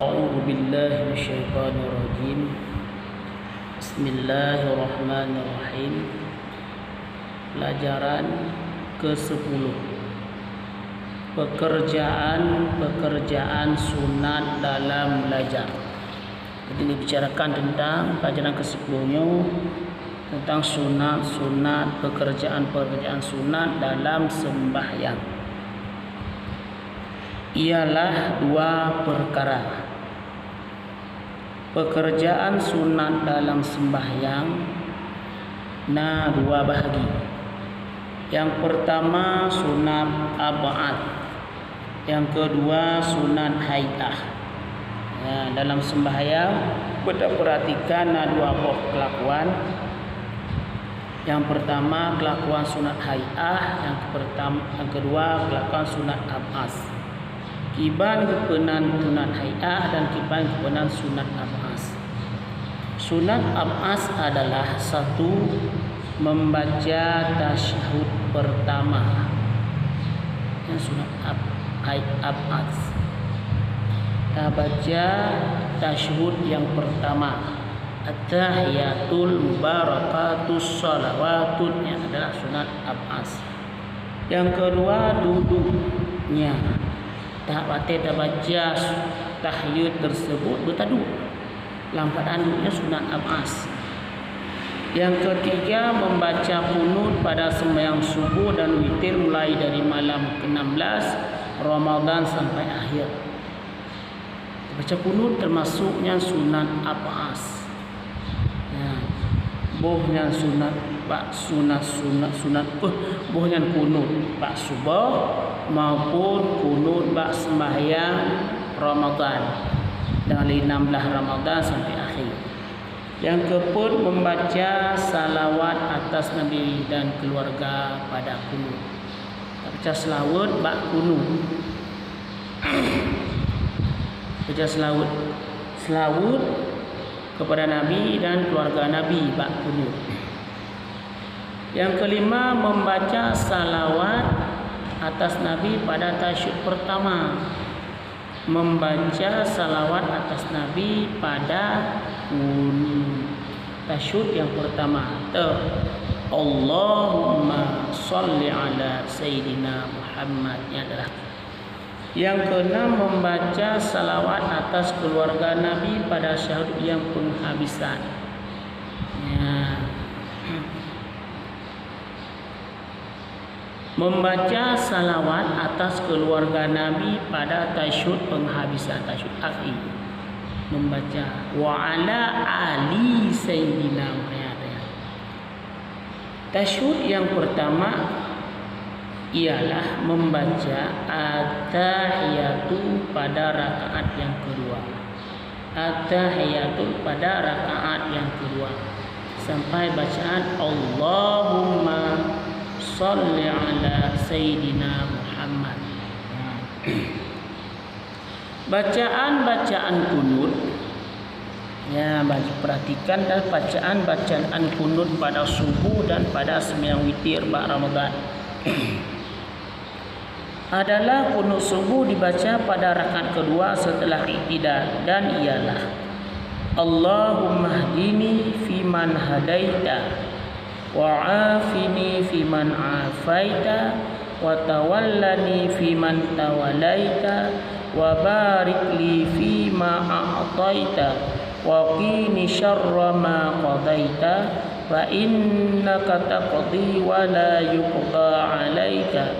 A'udzu billahi minasyaitonir rajim. Bismillahirrahmanirrahim. Pelajaran ke-10. Pekerjaan sunat dalam belajar. Jadi dibicarakan tentang pelajaran ke-10-nya tentang sunat pekerjaan sunat dalam sembahyang. Ialah dua perkara. Pekerjaan sunat dalam sembahyang dua bahagi. Yang pertama sunat ab'ad, yang kedua sunat hai'ah. Dalam sembahyang kita perhatikan dua kelakuan. Yang pertama kelakuan sunat hai'ah, yang kedua kelakuan sunat ab'ad. Kiban kepenan sunat hai'ah dan kiban kepenan sunat ab'as. Sunat ab'as adalah satu, membaca tasyahud pertama. Yang sunat ab'as, kita baca tasyahud yang pertama, at-tahiyatul mubarakatus salawatun, yang adalah sunat ab'as. Yang kedua duduknya, tak baca tahiyud tersebut bertaduk dalam keadaan duduknya sunat ab'as. Yang ketiga membaca qunut pada sembahyang subuh dan witir mulai dari malam ke-16 Ramadan sampai akhir. Baca qunut termasuknya sunat ab'as. Bohnya sunat bohnya kunut bak subuh maupun kunut bak sembahyang Ramadan dari 16 Ramadan sampai akhir. Yang keempat membaca salawat atas Nabi dan keluarga pada kunut. Baca selawat bak kunut. Baca selawat kepada Nabi dan keluarga Nabi bak kunut. Yang kelima membaca salawat atas Nabi pada tasyahud pertama. Membaca salawat atas Nabi pada tasyahud yang pertama. Allahumma sholli ala Sayyidina Muhammad. Yang keenam membaca salawat atas keluarga Nabi pada tasyahud yang penghabisan. Membaca salawat atas keluarga Nabi pada tasyahud penghabisan, tasyahud akhir. Membaca wa ala ali sayyidina Muhammad. Tasyahud yang pertama ialah membaca at-tahiyatu pada rakaat yang kedua. At-tahiyatu pada rakaat yang kedua sampai bacaan Allahumma sholli ala Sayyidina Muhammad. Bacaan kunut, perhatikan dan bacaan kunut pada subuh dan pada sembahyang witir ba'da Ramadan. Adalah kunut subuh dibaca pada rakaat kedua setelah i'tidal, dan ialah Allahumma hdini fiman hadaita wa afini fiman afaita wa tawallani fiman tawalaita wa barik li fima a'taita wa qini syarra ma qadaita wa innaka taqdi wa la yuqda 'alaika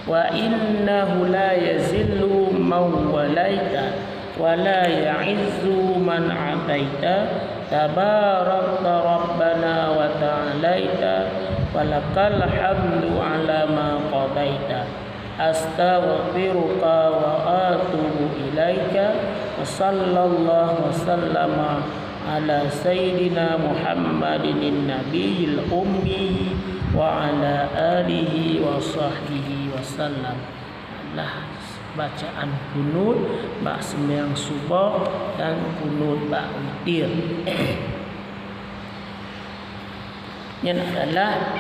wa innahu la yazillu man walaita wa la ya'izzu man 'ataita tabarakta rabbana wa ta'alaita walakal hamdu ala ma qadaita astaghfiruka wa atubu ilaika wa sallallahu wasallama ala sayyidina Muhammadin nabiyil ummi wa ala alihi wa sahbihi wasallam. Bacaan kunut bak sembahyang subuh dan kunut bak witir. Yang adalah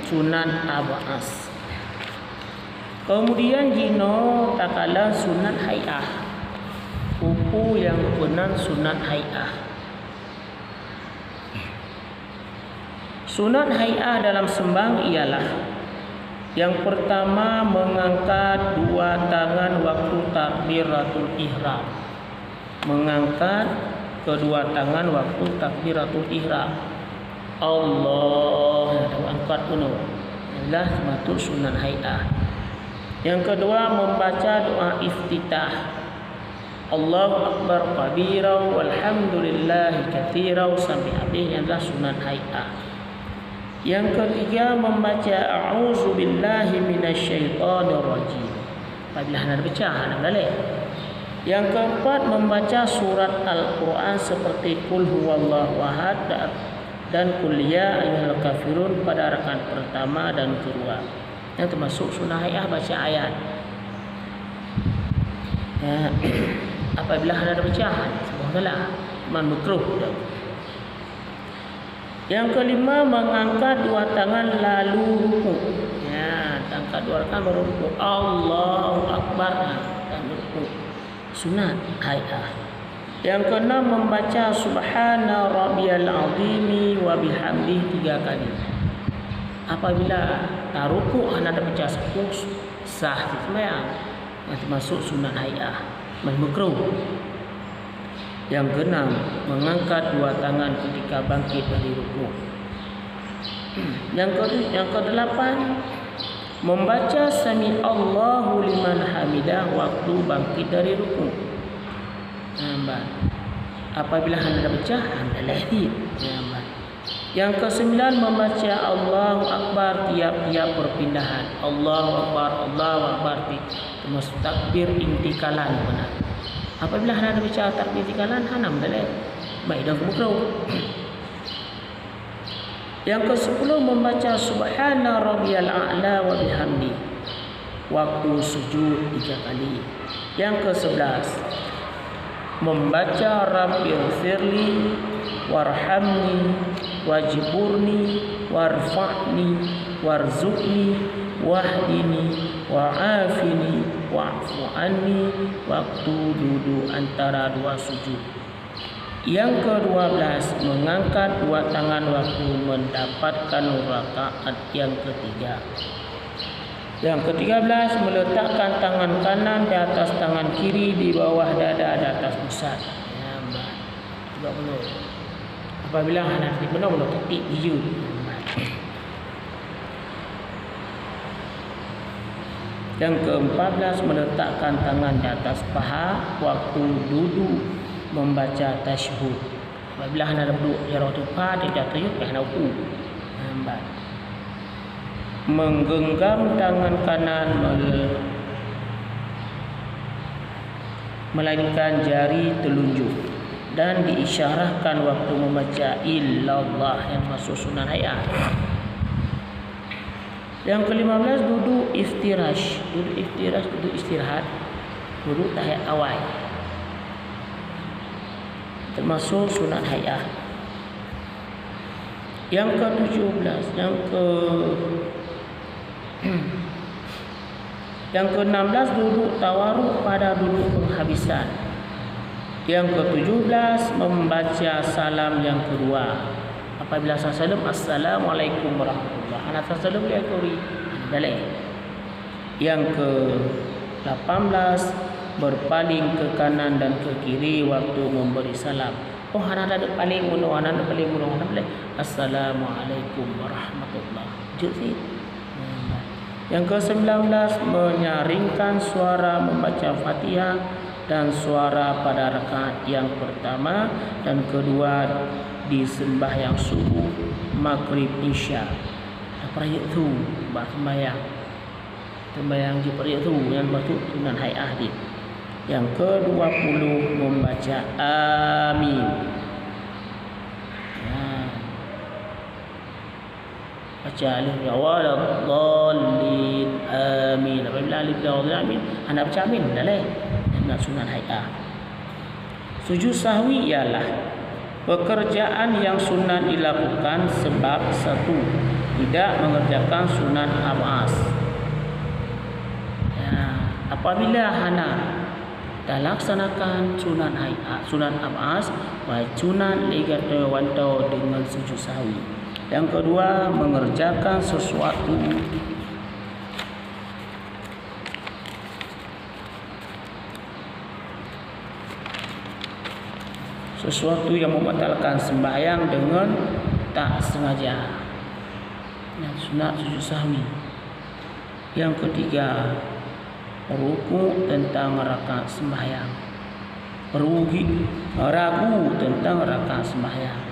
sunat ab'as. Kemudian jino tak kala sunat hai'ah. Pupu yang berkenan sunat hai'ah. Sunat hai'ah dalam sembang ialah yang pertama mengangkat dua tangan waktu takbiratul ihram. Mengangkat kedua tangan waktu takbiratul ihram. Allah, angkat penuh. Inilah termasuk sunat hai'ah. Yang kedua membaca doa iftitah. Allahu Akbar kabira walhamdulillahi katsira sampai habis, adalah sunat hai'ah. Yang ketiga membaca a'udzu billahi minasyaitonir rajim. Apabila hendak baca hendak balik. Yang keempat membaca surat Al-Quran seperti Qul huwallahu ahad dan Qul ya ayyuhal kafirun pada rakaat pertama dan kedua. Yang termasuk sunat hai'ah baca ayat. Apabila hendak baca subhanallah man makruh. Yang kelima mengangkat dua tangan lalu ruku. Ya, angkat dua tangan baru ruku. Allahu Akbar dan ruku. Sunat hai'ah. Yang keenam membaca subhana rabbiyal azimi wa bihamdihi 3 kali. Apabila tak ruku hendak baca sah sembahyang. Yang termasuk sunat hai'ah. Makruh. Yang keenam mengangkat dua tangan ketika bangkit dari ruku. Yang kedelapan membaca sami Allahu liman hamidah waktu bangkit dari ruku. Apabila hendak baca hendak lahir. Yang kesembilan membaca Allahu Akbar tiap-tiap perpindahan. Allahu Akbar termasuk takbir intikalan benar. Apabila hendak baca takbir intikalan hanam dah baik dah makruh. Yang ke-10 membaca subhana rabbiyal a'la wa bihamdi waktu sujud 3 kali. Yang ke-11 membaca rabbighfirli warhamni wajburni warfa'ni warzuqni wahdini wa'afini wa'fu anni waktu duduk antara dua sujud. Yang ke-12 mengangkat dua tangan waktu mendapatkan rakaat yang ketiga. Yang ke-13 meletakkan tangan kanan di atas tangan kiri di bawah dada di atas pusat. Juga benar. Apabila hendak benar-benar ketik hijau. Yang ke-14 meletakkan tangan di atas paha waktu duduk membaca tasyahud. Apabila hendak duduk jarak tepat di atas tasyahud hendak ruku. Menggenggam tangan kanan melainkan jari telunjuk dan diisyarahkan waktu membaca illallah yang masuk sunat hai'ah. Yang ke-15 duduk iftirash. Duduk istirahat. Duduk tahiyat awal. Termasuk sunat hai'ah. Yang ke-17, yang ke-16 duduk tawaruk pada duduk penghabisan. Yang ke-17 membaca salam yang kedua. Apabila salam assalamualaikum warahmatullahi wabarakatuh. Salam dia kuri. Dalih. Yang ke-18 berpaling ke kanan dan ke kiri waktu memberi salam. Oh, anak ada paling muno, anak paling muno, anak boleh. Assalamualaikum warahmatullahi wabarakatuh. Yang ke-19 menyaringkan suara membaca Fatihah dan suara pada rakaat yang pertama dan kedua di sembahyang subuh, maghrib, isya. Apa itu? Sembahyang di itu yang bertuk sunat hai'ah di. Yang ke-20 membaca amin. Baca alif awal dhalin amin. Apabila alif awal amin, anda baca amin dah leh. Nak sunat hai'ah. Sujud sahwi ialah pekerjaan yang sunat dilakukan sebab satu, tidak mengerjakan sunat abas. Apabila hana dan laksanakan sunat hayat, sunat abas, sunat ligat wantau dengan sujud sahwi. Yang kedua, mengerjakan sesuatu yang membatalkan sembahyang dengan tak sengaja. Yang sunat sujud sahwi. Yang ketiga, ruku tentang rakaat sembahyang. Ragu tentang rakaat sembahyang.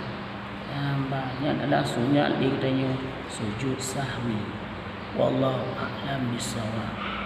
Yang banyak adalah sunat dikatanya sujud sahwi. Wallahu a'lam bishawab.